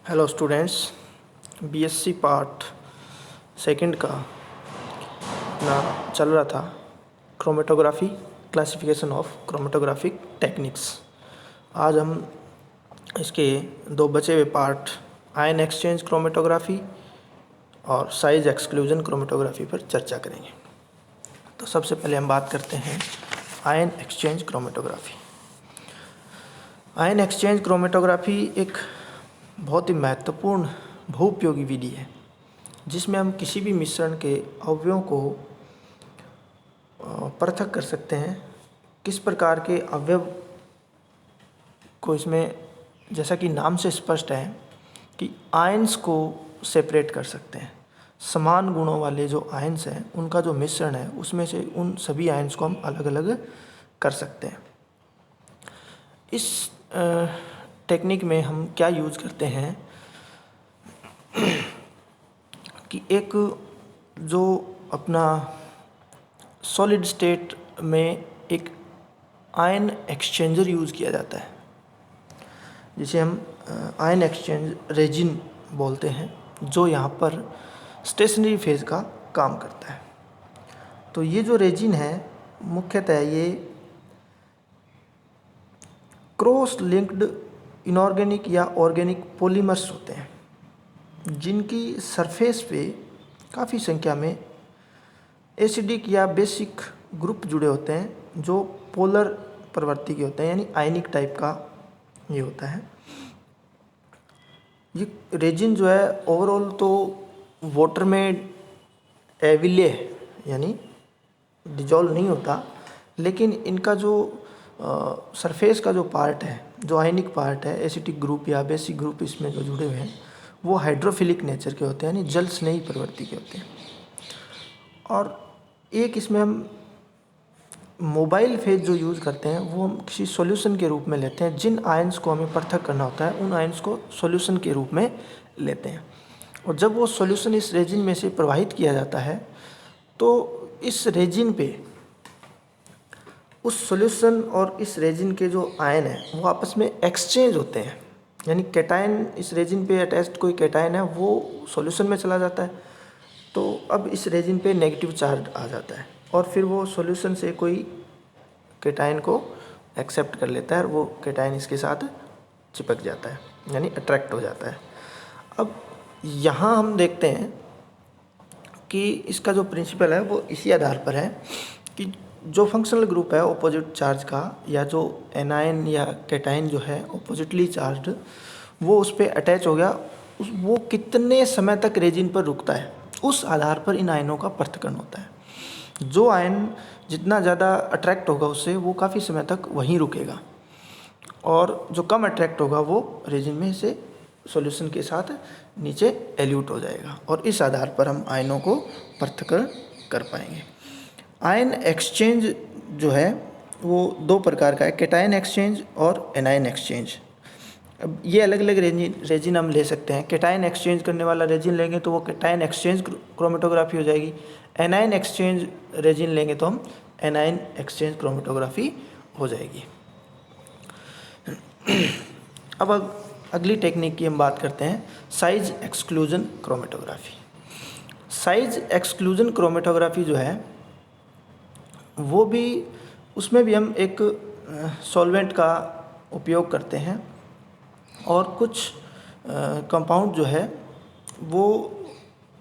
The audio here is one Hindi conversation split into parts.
Hello students, BSc part second का अपना चल रहा था chromatography, classification of chromatographic techniques. आज हम इसके दो बचे हुए पार्ट आयन एक्सचेंज क्रोमेटोग्राफी और साइज एक्सक्लूजन क्रोमेटोग्राफी पर चर्चा करेंगे। तो सबसे पहले हम बात करते हैं ion exchange chromatography. Ion exchange chromatography एक बहुत ही महत्वपूर्ण बहुउपयोगी विधि है जिसमें हम किसी भी मिश्रण के अवयवों को पृथक कर सकते हैं। किस प्रकार के अवयव को इसमें, जैसा कि नाम से स्पष्ट है कि आयन्स को सेपरेट कर सकते हैं। समान गुणों वाले जो आयन्स हैं उनका जो मिश्रण है उसमें से उन सभी आयन्स को हम अलग अलग कर सकते हैं। इस टेक्निक में हम क्या यूज़ करते हैं कि एक जो अपना सॉलिड स्टेट में एक आयन एक्सचेंजर यूज़ किया जाता है जिसे हम आयन एक्सचेंज रेजिन बोलते हैं, जो यहाँ पर स्टेशनरी फेज का काम करता है। तो ये जो रेजिन है मुख्यतः ये क्रॉस लिंक्ड इनऑर्गेनिक या ऑर्गेनिक पॉलीमर्स होते हैं जिनकी सरफेस पे काफ़ी संख्या में एसिडिक या बेसिक ग्रुप जुड़े होते हैं जो पोलर प्रवृत्ति के होते हैं, यानी आयनिक टाइप का ये होता है। ये रेजिन जो है ओवरऑल तो वाटर में एविले यानी डिजॉल्व नहीं होता, लेकिन इनका जो सरफेस का जो पार्ट है, जो आयनिक पार्ट है, एसिटिक ग्रुप या बेसिक ग्रुप इसमें जो जुड़े हुए हैं वो हाइड्रोफिलिक नेचर के होते हैं, यानी जल स्नेही प्रवृत्ति के होते हैं। और एक इसमें हम मोबाइल फेज जो यूज़ करते हैं वो हम किसी सॉल्यूशन के रूप में लेते हैं। जिन आयन्स को हमें पृथक करना होता है उन आयन्स को सॉल्यूशन के रूप में लेते हैं, और जब वो सॉल्यूशन इस रेजिन में से प्रवाहित किया जाता है तो इस रेजिन पे उस सॉल्यूशन और इस रेजिन के जो आयन है वो आपस में एक्सचेंज होते हैं, यानी कैटायन इस रेजिन पे अटैच्ड कोई कैटायन है वो सॉल्यूशन में चला जाता है, तो अब इस रेजिन पे नेगेटिव चार्ज आ जाता है और फिर वो सॉल्यूशन से कोई कैटायन को एक्सेप्ट कर लेता है और वो कैटायन इसके साथ चिपक जाता है, यानी अट्रैक्ट हो जाता है। अब यहाँ हम देखते हैं कि इसका जो प्रिंसिपल है वो इसी आधार पर है कि जो फंक्शनल ग्रुप है ऑपोजिट चार्ज का, या जो एनायन या कैटायन जो है ऑपोजिटली चार्ज्ड, वो उस पर अटैच हो गया, वो कितने समय तक रेजिन पर रुकता है उस आधार पर इन आयनों का पृथक्करण होता है। जो आयन जितना ज़्यादा अट्रैक्ट होगा उससे वो काफ़ी समय तक वहीं रुकेगा, और जो कम अट्रैक्ट होगा वो रेजिन में से सॉल्यूशन के साथ नीचे एल्यूट हो जाएगा, और इस आधार पर हम आयनों को पृथक्करण कर पाएंगे। आयन एक्सचेंज जो है वो दो प्रकार का है, कैटायन एक्सचेंज और एनायन एक्सचेंज। अब ये अलग अलग रेजिन हम ले सकते हैं। कैटायन एक्सचेंज करने वाला रेजिन लेंगे तो वो कैटायन एक्सचेंज क्रोमेटोग्राफी हो जाएगी। एनायन एक्सचेंज रेजिन लेंगे तो हम एनायन एक्सचेंज क्रोमेटोग्राफी हो जाएगी। अब अगली टेक्निक की हम बात करते हैं size exclusion chromatography. Size exclusion chromatography जो है वो भी, उसमें भी हम एक सॉल्वेंट का उपयोग करते हैं और कुछ कंपाउंड जो है वो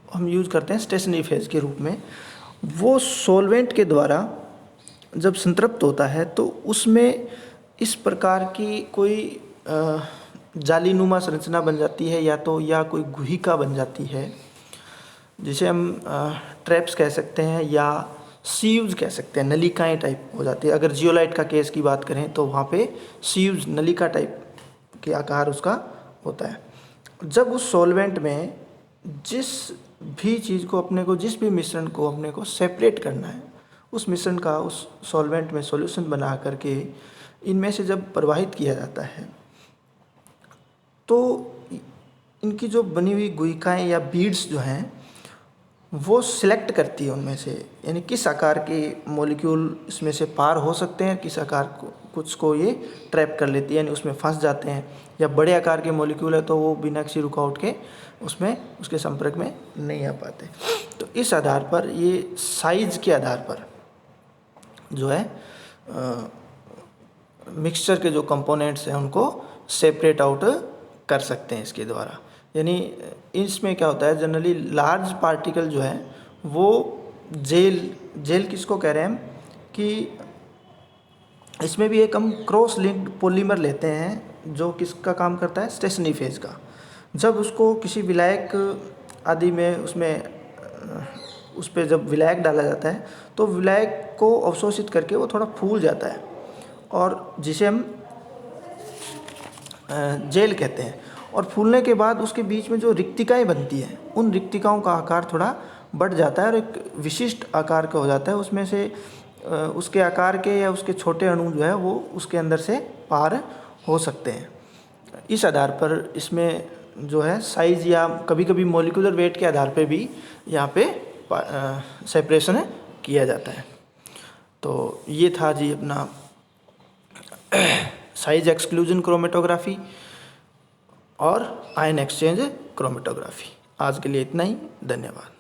हम यूज़ करते हैं स्टेशनरी फेज के रूप में। वो सॉल्वेंट के द्वारा जब संतृप्त होता है तो उसमें इस प्रकार की कोई जालीनुमा संरचना बन जाती है, या कोई गुहिका बन जाती है जिसे हम ट्रैप्स कह सकते हैं या सीव्स कह सकते हैं, नलिकाएं टाइप हो जाती है। अगर जियोलाइट का केस की बात करें तो वहाँ पे सीव्स नलिका टाइप के आकार उसका होता है। जब उस सॉल्वेंट में जिस भी चीज़ को अपने को, जिस भी मिश्रण को अपने को सेपरेट करना है, उस मिश्रण का उस सॉल्वेंट में सॉल्यूशन बना करके इनमें से जब प्रवाहित किया जाता है तो इनकी जो बनी हुई गुहिकाएँ या बीड्स जो हैं वो सिलेक्ट करती है उनमें से, यानी किस आकार के मॉलिक्यूल इसमें से पार हो सकते हैं, किस आकार कुछ को ये ट्रैप कर लेती है, यानी उसमें फंस जाते हैं। या बड़े आकार के मॉलिक्यूल है तो वो बिना किसी रुकावट के उसमें उसके संपर्क में नहीं आ पाते। तो इस आधार पर ये साइज के आधार पर जो है मिक्सचर के जो कंपोनेंट्स हैं उनको सेपरेट आउट कर सकते हैं इसके द्वारा। यानी इसमें क्या होता है, जनरली लार्ज पार्टिकल जो है वो जेल किसको कह रहे हैं हम, कि इसमें भी एक हम क्रॉस लिंक्ड पॉलीमर लेते हैं जो किसका काम करता है, स्टेशनरी फेज का। जब उसको किसी विलायक आदि में उस पर जब विलायक डाला जाता है तो विलायक को अवशोषित करके वो थोड़ा फूल जाता है, और जिसे हम जेल कहते हैं। और फूलने के बाद उसके बीच में जो रिक्तिकाएं बनती हैं, उन रिक्तिकाओं का आकार थोड़ा बढ़ जाता है और एक विशिष्ट आकार का हो जाता है। उसमें से उसके आकार के या उसके छोटे अणु जो है वो उसके अंदर से पार हो सकते हैं। इस आधार पर इसमें जो है साइज़ या कभी कभी मॉलिक्यूलर वेट के आधार पे भी यहाँ पे सेपरेशन किया जाता है। तो ये था जी अपना साइज एक्सक्लूजन क्रोमेटोग्राफी और आयन एक्सचेंज क्रोमेटोग्राफी। आज के लिए इतना ही, धन्यवाद।